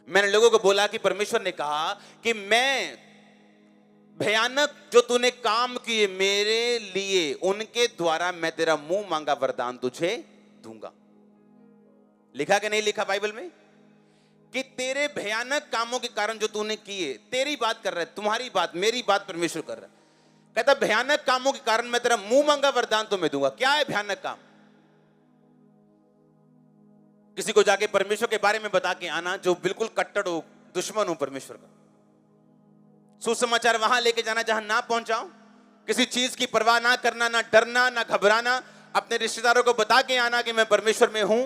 मैंने लोगों को बोला कि परमेश्वर ने कहा कि मैं भयानक जो तूने काम किए मेरे लिए, उनके द्वारा मैं तेरा मुंह मांगा वरदान तुझे दूंगा। लिखा कि नहीं लिखा बाइबल में कि तेरे भयानक कामों के कारण जो तूने किए, तेरी बात कर रहा है, तुम्हारी बात, मेरी बात परमेश्वर कर रहा है। कहता भयानक कामों के कारण मैं तेरा मुंह मांगा वरदान तुम्हें दूंगा। क्या है भयानक काम? किसी को जाके परमेश्वर के बारे में बता के आना जो बिल्कुल कट्टर हो, दुश्मन हो परमेश्वर का। सुसमाचार वहां लेके जाना जहां ना पहुंचाओ, किसी चीज की परवाह ना करना, ना डरना, ना घबराना। अपने रिश्तेदारों को बता के आना कि मैं परमेश्वर में हूं।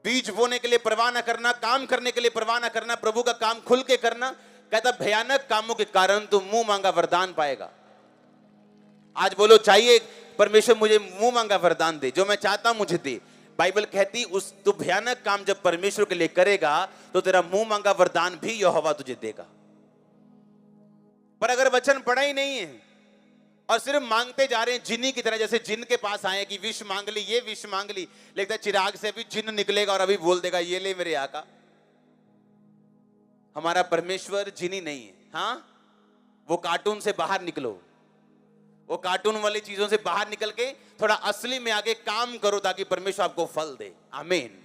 बीज बोने के लिए परवाह ना करना, काम करने के लिए परवाह ना करना, प्रभु का काम खुल के करना। कहता भयानक कामों के कारण तू मुंह मांगा वरदान पाएगा। आज बोलो चाहिए परमेश्वर मुझे मुंह मांगा वरदान दे, जो मैं चाहता हूं मुझे दे। बाइबल कहती उस तू भयानक काम जब परमेश्वर के लिए करेगा तो तेरा मुंह मांगा वरदान भी यहोवा तुझे देगा। पर अगर वचन पढ़ा ही नहीं है और सिर्फ मांगते जा रहे हैं जिन्नी की तरह, जैसे जिन के पास आए कि विष मांग ली, ये विष मांग ली, लगता है चिराग से अभी जिन निकलेगा और अभी बोल देगा ये ले मेरे आका। हमारा परमेश्वर जिनी नहीं है। हाँ, वो कार्टून से बाहर निकलो, वो कार्टून वाली चीजों से बाहर निकल के थोड़ा असली में आगे काम करो ताकि परमेश्वर आपको फल दे। आमीन।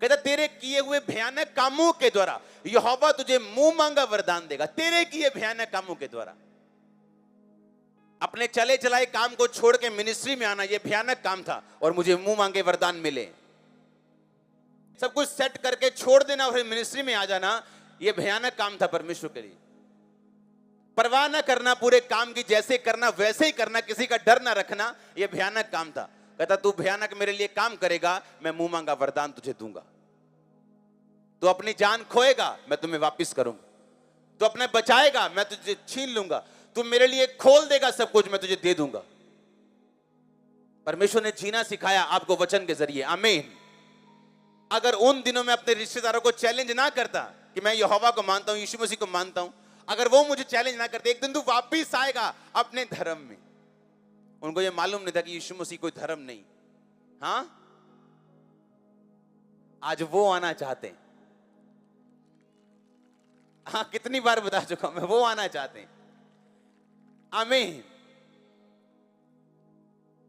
कहता तेरे किए हुए भयानक कामों के द्वारा यहोवा तुझे मुंह मांगा वरदान देगा। तेरे किए भयानक कामों के द्वारा अपने चले चलाए काम को छोड़ के मिनिस्ट्री में आना, यह भयानक काम था और मुझे मुंह मांगे वरदान मिले। सब कुछ सेट करके छोड़ देना और फिर मिनिस्ट्री में आ जाना, यह भयानक काम था परमेश्वर के लिए। परवाह ना करना, पूरे काम की जैसे करना वैसे ही करना, किसी का डर ना रखना, यह भयानक काम था। कहता तू भयानक मेरे लिए काम करेगा, मैं मुंह मांगा वरदान तुझे दूंगा। तू अपनी जान खोएगा, मैं तुम्हें वापस करूंगा। तू अपने बचाएगा, मैं तुझे छीन लूंगा। तू मेरे लिए खोल देगा सब कुछ, मैं तुझे दे दूंगा। परमेश्वर ने जीना सिखाया आपको वचन के जरिए। आमीन। अगर उन दिनों में अपने रिश्तेदारों को चैलेंज ना करता कि मैं यहोवा को मानता हूं, यीशु मसीह को मानता हूं, अगर वो मुझे चैलेंज ना करते, एक दिन तू वापिस आएगा अपने धर्म में। उनको ये मालूम नहीं था कि यीशु मसीह कोई धर्म नहीं। हाँ, आज वो आना चाहते हैं। हाँ, कितनी बार बता चुका मैं, वो आना चाहते हैं। आमीन।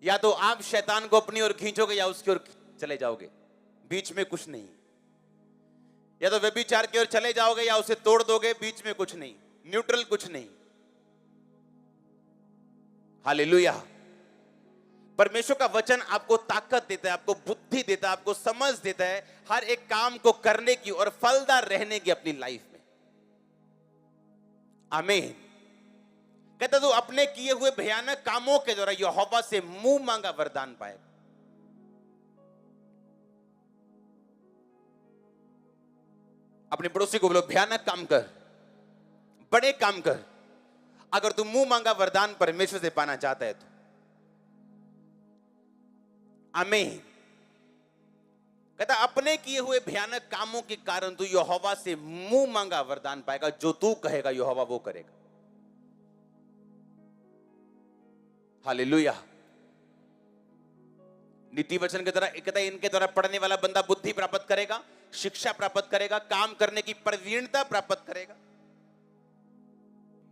या तो आप शैतान को अपनी ओर खींचोगे या उसकी ओर चले जाओगे, बीच में कुछ नहीं। या तो व्यभिचार की ओर चले जाओगे या उसे तोड़ दोगे, बीच में कुछ नहीं, न्यूट्रल कुछ नहीं। हालेलुया। परमेश्वर का वचन आपको ताकत देता है, आपको बुद्धि देता है, आपको समझ देता है हर एक काम को करने की और फलदार रहने की अपनी लाइफ में। आमीन। कहता तू अपने किए हुए भयानक कामों के द्वारा यहोवा से मुंह मांगा वरदान पाएगा। अपने पड़ोसी को बोलो भयानक काम कर, बड़े काम कर। अगर तू मुंह मांगा वरदान परमेश्वर से पाना चाहता है तो। आमीन। कहता अपने किए हुए भयानक कामों के कारण तू यहोवा से मुंह मांगा वरदान पाएगा। जो तू कहेगा यहोवा वो करेगा। हालेलुया। नीति वचन के द्वारा, कहता इनके द्वारा पढ़ने वाला बंदा बुद्धि प्राप्त करेगा, शिक्षा प्राप्त करेगा, काम करने की प्रवीणता प्राप्त करेगा।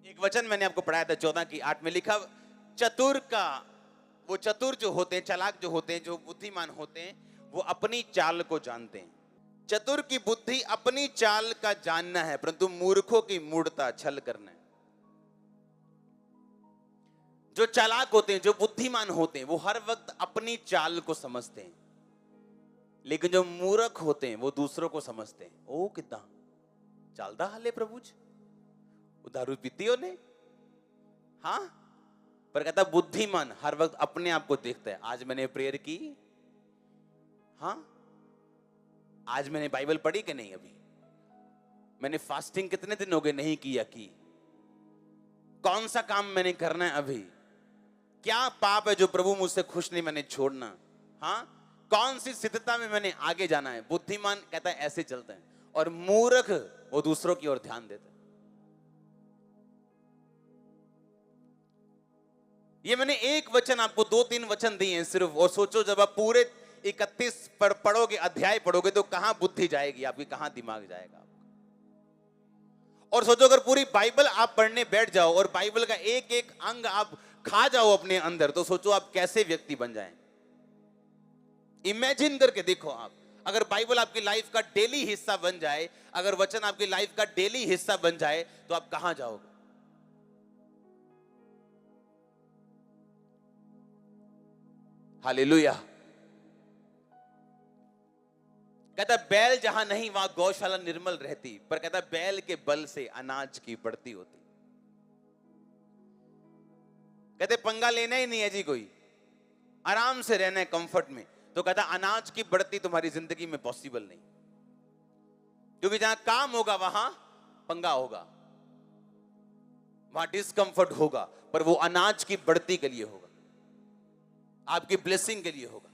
एक वचन मैंने आपको पढ़ाया था 14:8 में लिखा, चतुर का, वो चतुर जो होते हैं, चालाक जो होते हैं, जो बुद्धिमान होते हैं, वो अपनी चाल को जानते हैं। चतुर की बुद्धि अपनी चाल का जानना है, परंतु मूर्खों की मूढ़ता छल करना है। जो चालाक होते हैं, जो बुद्धिमान होते हैं, वो हर वक्त अपनी चाल को समझते हैं, लेकिन जो मूर्ख होते हैं वो दूसरों को समझते हैं। ओ कितना चलदा हाले प्रभु जी, दारू पीती हो ने। हाँ, पर कहता बुद्धिमान हर वक्त अपने आप को देखता है। आज मैंने प्रेयर की, हाँ, आज मैंने बाइबल पढ़ी कि नहीं, अभी मैंने फास्टिंग कितने दिन हो गए नहीं किया, की कौन सा काम मैंने करना है, अभी क्या पाप है जो प्रभु मुझसे खुश नहीं, मैंने छोड़ना। हाँ, कौन सी सिद्धता में मैंने आगे जाना है। बुद्धिमान कहता है ऐसे चलता है, और मूर्ख वो दूसरों की ओर ध्यान देता है। ये मैंने एक वचन आपको 2-3 वचन दिए हैं सिर्फ, और सोचो जब आप पूरे 31 पर पढ़ोगे, अध्याय पढ़ोगे, तो कहां बुद्धि जाएगी आपकी, कहां दिमाग जाएगा आपका। और सोचो अगर पूरी बाइबल आप पढ़ने बैठ जाओ और बाइबल का एक एक अंग आप खा जाओ अपने अंदर, तो सोचो आप कैसे व्यक्ति बन जाएं। इमेजिन करके देखो आप, अगर बाइबल आपकी लाइफ का डेली हिस्सा बन जाए, अगर वचन आपकी लाइफ का डेली हिस्सा बन जाए, तो आप कहां जाओगे। हालेलुया। कहता बैल जहां नहीं वहां गौशाला निर्मल रहती, पर कहता बैल के बल से अनाज की बढ़ती होती। कहते पंगा लेना ही नहीं है जी, कोई आराम से रहना है कंफर्ट में। तो कहता अनाज की बढ़ती तुम्हारी जिंदगी में पॉसिबल नहीं, क्योंकि जहां काम होगा वहां पंगा होगा, वहां डिस्कंफर्ट होगा, पर वो अनाज की बढ़ती के लिए होगा, आपकी ब्लेसिंग के लिए होगा।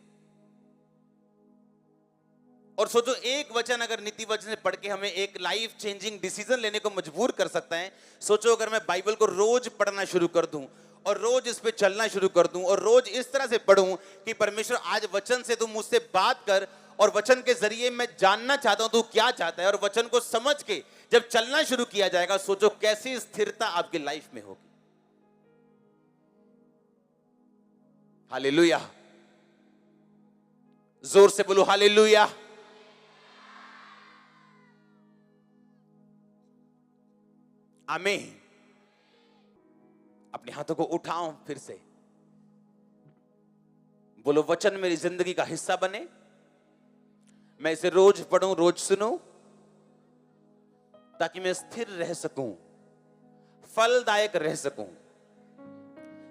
और सोचो एक वचन अगर नीति वचन से पढ़ के हमें एक लाइफ चेंजिंग डिसीजन लेने को मजबूर कर सकता है। सोचो अगर मैं बाइबल को रोज पढ़ना शुरू कर दूं और रोज इस पे चलना शुरू कर दूं और रोज इस तरह से पढ़ूं कि परमेश्वर आज वचन से तू मुझसे बात कर, और वचन के जरिए मैं जानना चाहता हूं तू क्या चाहता है, और वचन को समझ के जब चलना शुरू किया जाएगा, सोचो कैसी स्थिरता आपकी लाइफ में होगी। हालेलुया। जोर से बोलो हालेलुया। आमीन। अपने हाथों को उठाओ फिर से, बोलो वचन मेरी जिंदगी का हिस्सा बने, मैं इसे रोज पढूं, रोज सुनूं, ताकि मैं स्थिर रह सकूं, फलदायक रह सकूं,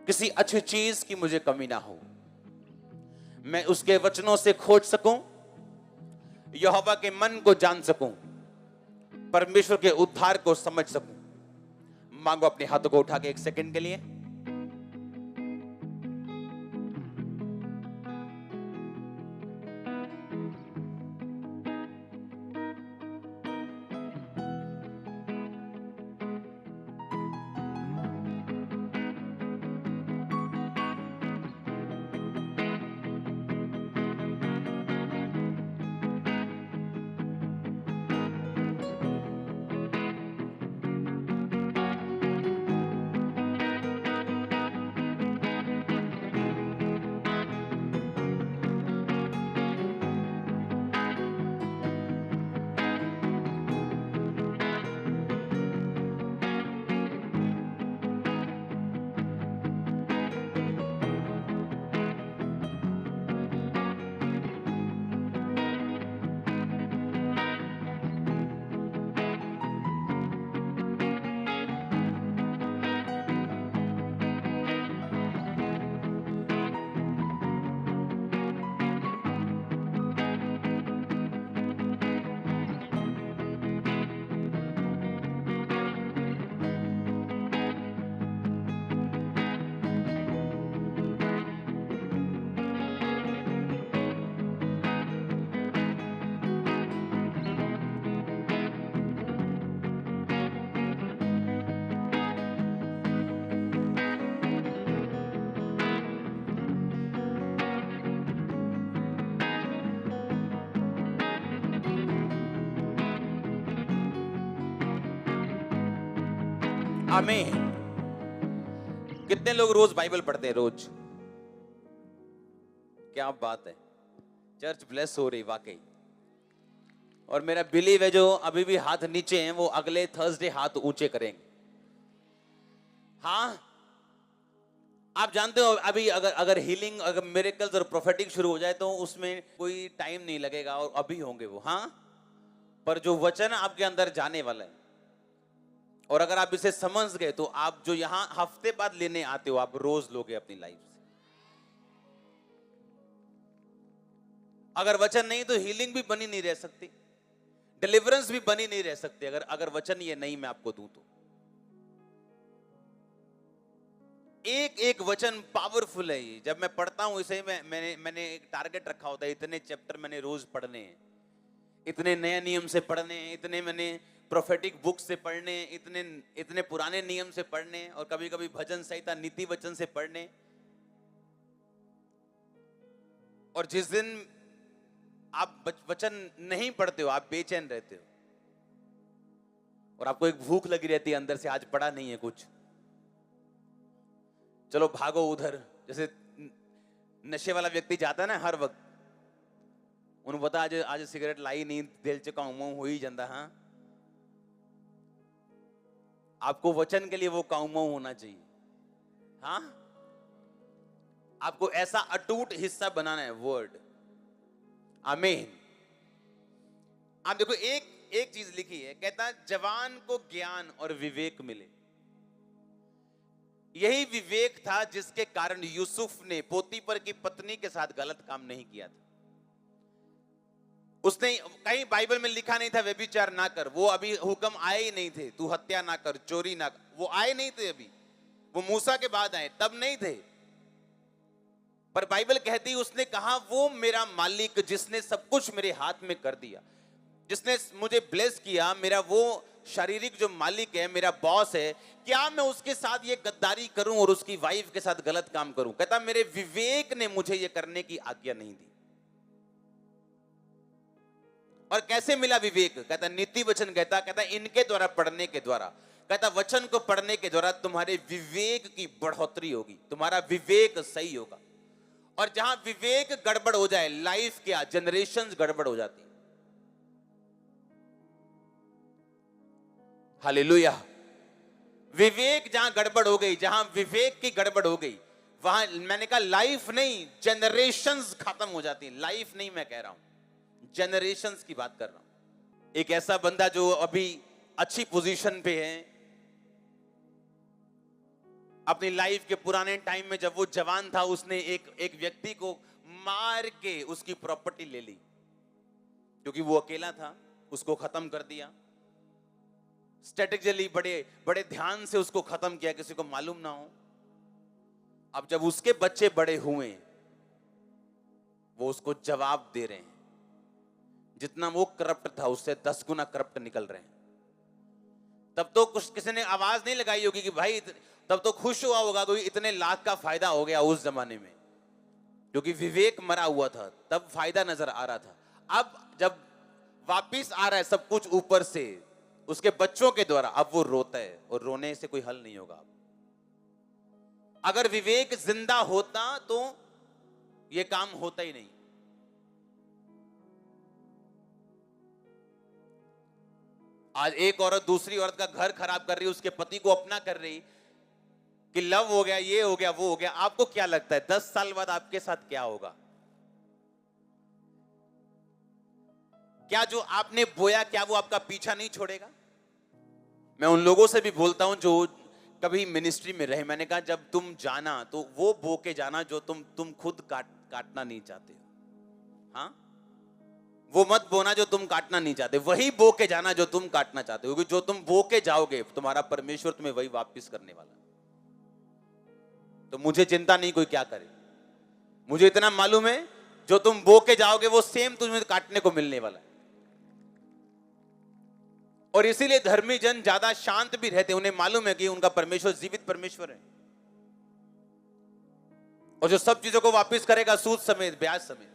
किसी अच्छी चीज की मुझे कमी ना हो, मैं उसके वचनों से खोज सकूं, यहोवा के मन को जान सकूं, परमेश्वर के उद्धार को समझ सकूं। मांगो अपने हाथों को उठा के एक सेकंड के लिए। आमीन। कितने लोग रोज बाइबल पढ़ते हैं? रोज। क्या बात है, चर्च ब्लेस हो रही वाकई। और मेरा बिलीव है जो अभी भी हाथ नीचे हैं वो अगले थर्सडे हाथ ऊंचे करेंगे। हाँ, आप जानते हो अभी अगर हीलिंग, अगर मिरेकल्स और प्रोफेटिक शुरू हो जाए तो उसमें कोई टाइम नहीं लगेगा, और अभी होंगे वो। हाँ, पर जो वचन आपके अंदर जाने वाला है, और अगर आप इसे समझ गए तो आप जो यहां हफ्ते बाद लेने आते हो, आप रोज लोगे अपनी लाइफ से। अगर वचन नहीं तो हीलिंग भी बनी नहीं रह सकती, डिलीवरेंस भी बनी नहीं रह सकती, अगर वचन ये नहीं मैं आपको दूं तो। एक एक वचन पावरफुल है ये। जब मैं पढ़ता हूं इसे, मैंने एक टारगेट रखा होता है, इतने चैप्टर मैंने रोज पढ़ने हैं, इतने नए नियम से पढ़ने हैं, इतने मैंने प्रोफेटिक बुक से पढ़ने, इतने पुराने नियम से पढ़ने, और कभी कभी भजन संहिता, नीति वचन से पढ़ने। और जिस दिन आप वचन नहीं पढ़ते हो, आप बेचैन रहते हो और आपको एक भूख लगी रहती है अंदर से, आज पढ़ा नहीं है कुछ, चलो भागो उधर। जैसे नशे वाला व्यक्ति जाता है ना हर वक्त, उन्हें पता आज सिगरेट लाई नहीं, दिल च काउमो हो ही जाता। हाँ, आपको वचन के लिए वो काउमो होना चाहिए। हाँ, आपको ऐसा अटूट हिस्सा बनाना है वर्ड। आमीन। आप देखो, एक चीज लिखी है, कहता जवान को ज्ञान और विवेक मिले। यही विवेक था जिसके कारण यूसुफ ने पोतीफर की पत्नी के साथ गलत काम नहीं किया था। उसने कहीं बाइबल में लिखा नहीं था व्यभिचार ना कर, वो अभी हुक्म आए ही नहीं थे, तू हत्या ना कर, चोरी ना कर, वो आए नहीं थे अभी, वो मूसा के बाद आए, तब नहीं थे। पर बाइबल कहती उसने कहा वो मेरा मालिक जिसने सब कुछ मेरे हाथ में कर दिया, जिसने मुझे ब्लेस किया, मेरा वो शारीरिक जो मालिक है, मेरा बॉस है, क्या मैं उसके साथ ये गद्दारी करूं और उसकी वाइफ के साथ गलत काम करूं? कहता मेरे विवेक ने मुझे ये करने की आज्ञा नहीं दी। और कैसे मिला विवेक? कहता नीति वचन, कहता इनके द्वारा, पढ़ने के द्वारा। कहता वचन को पढ़ने के द्वारा तुम्हारे विवेक की बढ़ोतरी होगी, तुम्हारा विवेक सही होगा। और जहां विवेक गड़बड़ हो जाए, लाइफ क्या, जनरेशंस गड़बड़ हो जाती है। हालेलुया। विवेक जहां गड़बड़ हो गई, जहां विवेक की गड़बड़ हो गई, वहां मैंने कहा लाइफ नहीं, जनरेशंस खत्म हो जाती है। लाइफ नहीं मैं कह रहा हूं, जनरेशंस की बात कर रहा हूं। एक ऐसा बंदा जो अभी अच्छी पोजीशन पे है, अपनी लाइफ के पुराने टाइम में जब वो जवान था, उसने एक व्यक्ति को मार के उसकी प्रॉपर्टी ले ली, क्योंकि वो अकेला था, उसको खत्म कर दिया। स्ट्रेटेजिकली बड़े ध्यान से उसको खत्म किया, किसी को मालूम ना हो। अब जब उसके बच्चे बड़े हुए, वो उसको जवाब दे रहे हैं, जितना वो करप्ट था उससे 10 गुना करप्ट निकल रहे हैं। तब तो कुछ किसी ने आवाज नहीं लगाई होगी कि भाई, तब तो खुश हुआ होगा कोई, इतने लाख का फायदा हो गया उस जमाने में, क्योंकि विवेक मरा हुआ था, तब फायदा नजर आ रहा था। अब जब वापिस आ रहा है सब कुछ ऊपर से उसके बच्चों के द्वारा, अब वो रोता है, और रोने से कोई हल नहीं होगा। अगर विवेक जिंदा होता तो ये काम होता ही नहीं। आज एक औरत दूसरी औरत का घर खराब कर रही है, उसके पति को अपना कर रही, कि लव हो गया, ये हो गया, वो हो गया। आपको क्या लगता है 10 साल बाद आपके साथ क्या होगा? क्या जो आपने बोया, क्या वो आपका पीछा नहीं छोड़ेगा? मैं उन लोगों से भी बोलता हूं जो कभी मिनिस्ट्री में रहे, मैंने कहा जब तुम जाना तो वो बो के जाना जो तुम खुद काटना नहीं चाहते हो। हाँ, वो मत बोना जो तुम काटना नहीं चाहते, वही बो के जाना जो तुम काटना चाहते हो, क्योंकि जो तुम बो के जाओगे तुम्हारा परमेश्वर तुम्हें वही वापस करने वाला। तो मुझे चिंता नहीं कोई क्या करे, मुझे इतना मालूम है जो तुम बो के जाओगे वो सेम तुम्हें काटने को मिलने वाला है। और इसीलिए धर्मी जन ज्यादा शांत भी रहते, उन्हें मालूम है कि उनका परमेश्वर जीवित परमेश्वर है, और जो सब चीजों को वापस करेगा, सूद समेत, ब्याज समेत।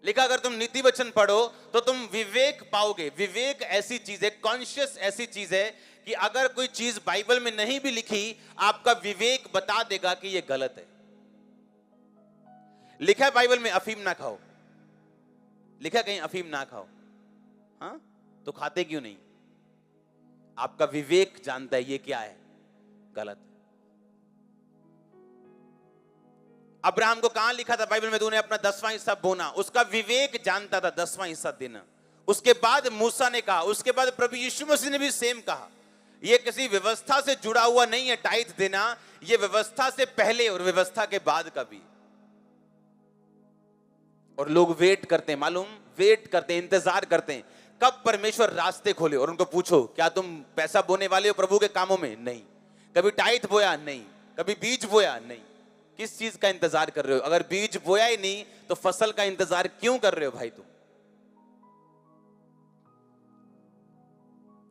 लिखा अगर तुम नीति वचन पढ़ो तो तुम विवेक पाओगे। विवेक ऐसी चीज है, कॉन्शियस ऐसी चीज है कि अगर कोई चीज बाइबल में नहीं भी लिखी, आपका विवेक बता देगा कि यह गलत है। लिखा है बाइबल में अफीम ना खाओ, लिखा कहीं अफीम ना खाओ, हाँ, तो खाते क्यों नहीं? आपका विवेक जानता है ये क्या है, गलत। अब्राहम को कहां लिखा था बाइबल में, तूने अपना 10वां हिस्सा बोना, उसका विवेक जानता था 10वां हिस्सा देना। उसके बाद मूसा ने कहा, उसके बाद प्रभु यीशु मसीह ने भी सेम कहा। यह किसी व्यवस्था से जुड़ा हुआ नहीं है टाइथ देना, यह व्यवस्था से पहले और व्यवस्था के बाद का भी। और लोग वेट करते हैं, मालूम, वेट करते हैं, इंतजार करते हैं कब परमेश्वर रास्ते खोले। और उनको पूछो क्या तुम पैसा बोने वाले हो प्रभु के कामों में? नहीं। कभी टाइथ बोया? नहीं। कभी बीज बोया? नहीं। किस चीज का इंतजार कर रहे हो? अगर बीज बोया ही नहीं तो फसल का इंतजार क्यों कर रहे हो भाई तुम?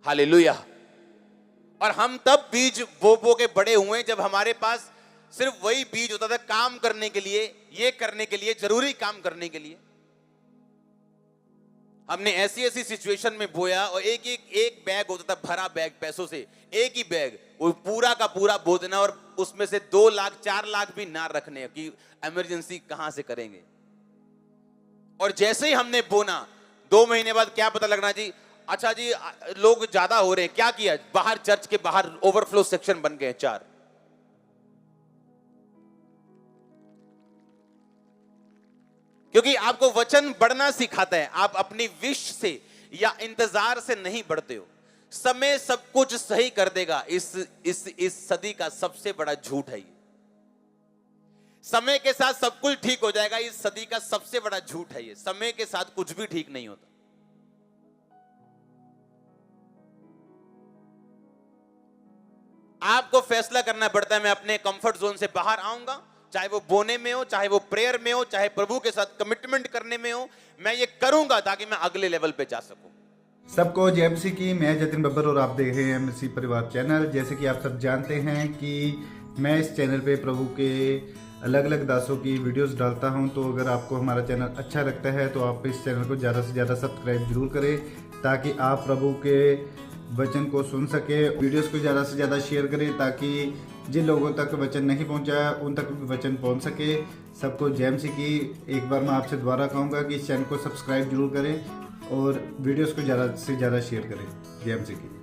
हालेलुया। और हम तब बीज बो के बड़े हुए जब हमारे पास सिर्फ वही बीज होता था काम करने के लिए, ये करने के लिए, जरूरी काम करने के लिए। हमने ऐसी ऐसी सिचुएशन में बोया और एक बैग होता था भरा बैग पैसों से, एक ही बैग, वो पूरा का पूरा बो देना और उसमें से 2 लाख 4 लाख भी ना रखने कि इमरजेंसी कहां से करेंगे। और जैसे ही हमने बोना 2 महीने बाद क्या पता लगना जी, अच्छा जी लोग ज्यादा हो रहे हैं, क्या किया, बाहर चर्च के बाहर ओवरफ्लो सेक्शन बन गए 4। क्योंकि आपको वचन बढ़ना सिखाता है, आप अपनी विश से या इंतजार से नहीं बढ़ते हो। समय सब कुछ सही कर देगा, इस सदी का सबसे बड़ा झूठ है ये। समय के साथ सब कुछ ठीक हो जाएगा, इस सदी का सबसे बड़ा झूठ है ये। समय के साथ कुछ भी ठीक नहीं होता। आपको फैसला करना पड़ता है, मैं अपने कंफर्ट जोन से बाहर आऊंगा, चाहे वो बोने में हो, चाहे वो प्रेयर में हो, चाहे प्रभु के साथ कमिटमेंट करने में हो, मैं ये करूंगा ताकि मैं अगले लेवल पे जा सकूं। सबको जय मसीह की। मैं जतिन बब्बर और आप देख रहे हैं मसीह परिवार चैनल। जैसे कि आप सब जानते हैं कि मैं इस चैनल पे प्रभु के अलग अलग दासों की वीडियोस डालता हूं, तो अगर आपको हमारा चैनल अच्छा लगता है तो आप इस चैनल को ज़्यादा से ज़्यादा सब्सक्राइब जरूर करें, ताकि आप प्रभु के वचन को सुन सके। वीडियोस को ज़्यादा से ज़्यादा शेयर करें ताकि जिन लोगों तक वचन नहीं पहुंचा उन तक भी वचन पहुंच सके। सबको जय मसीह की। एक बार मैं आपसे दोबारा कहूँगा कि इस चैनल को सब्सक्राइब जरूर करें और वीडियोस को ज़्यादा से ज़्यादा शेयर करें। जय मसीह की।